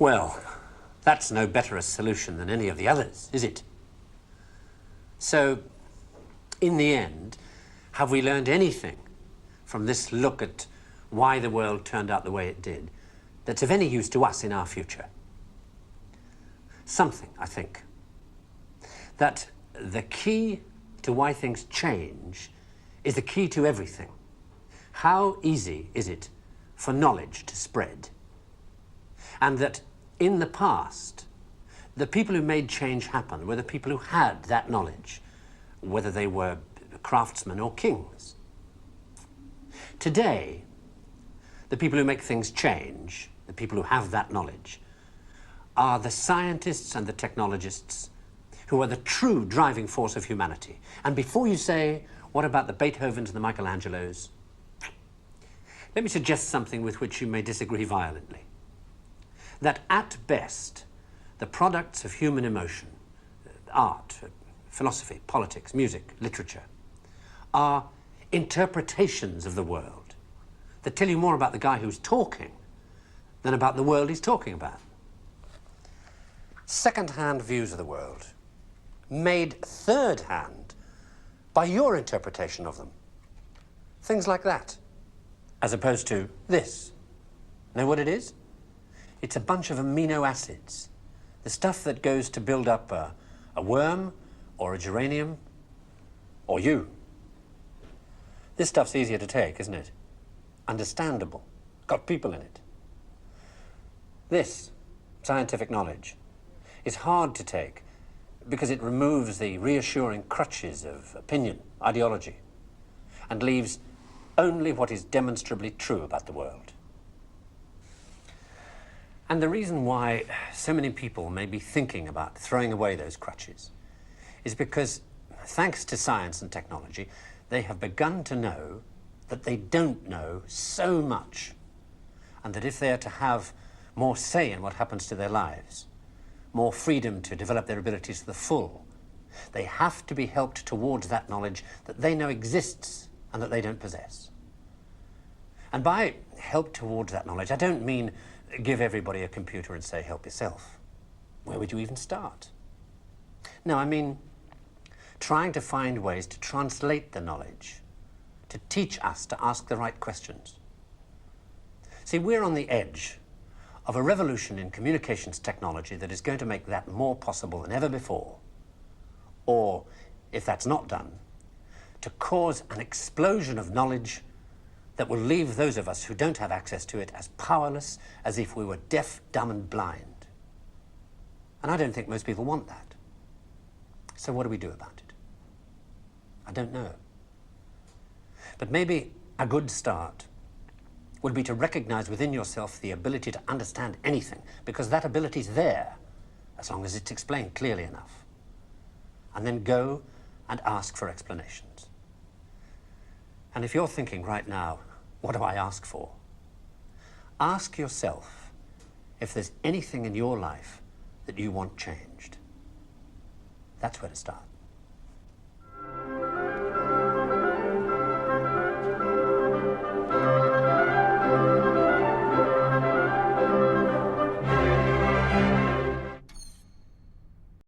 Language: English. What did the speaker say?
Well, that's no better a solution than any of the others, is it? So, in the end, have we learned anything from this look at why the world turned out the way it did that's of any use to us in our future? Something, I think. That the key to why things change is the key to everything. How easy is it for knowledge to spread? And that in the past, the people who made change happen were the people who had that knowledge, whether they were craftsmen or kings. Today, the people who make things change, the people who have that knowledge, are the scientists and the technologists who are the true driving force of humanity. And before you say, what about the Beethovens and the Michelangelos? Let me suggest something with which you may disagree violently. That at best, the products of human emotion, art, philosophy, politics, music, literature, are interpretations of the world that tell you more about the guy who's talking than about the world he's talking about. Second-hand views of the world, made third-hand by your interpretation of them. Things like that, as opposed to this. Know what it is? It's a bunch of amino acids, the stuff that goes to build up a worm or a geranium or you. This stuff's easier to take, isn't it? Understandable, got people in it. This scientific knowledge is hard to take because it removes the reassuring crutches of opinion, ideology, and leaves only what is demonstrably true about the world. And the reason why so many people may be thinking about throwing away those crutches is because, thanks to science and technology, they have begun to know that they don't know so much, and that if they are to have more say in what happens to their lives, more freedom to develop their abilities to the full, they have to be helped towards that knowledge that they know exists and that they don't possess. And by help towards that knowledge, I don't mean give everybody a computer and say, help yourself. Where would you even start? No, I mean trying to find ways to translate the knowledge, to teach us to ask the right questions. See, we're on the edge of a revolution in communications technology that is going to make that more possible than ever before. Or, if that's not done, to cause an explosion of knowledge that will leave those of us who don't have access to it as powerless as if we were deaf, dumb, and blind. And I don't think most people want that. So what do we do about it? I don't know. But maybe a good start would be to recognize within yourself the ability to understand anything, because that ability is there, as long as it's explained clearly enough. And then go and ask for explanations. And if you're thinking right now, what do I ask for? Ask yourself if there's anything in your life that you want changed. That's where to start.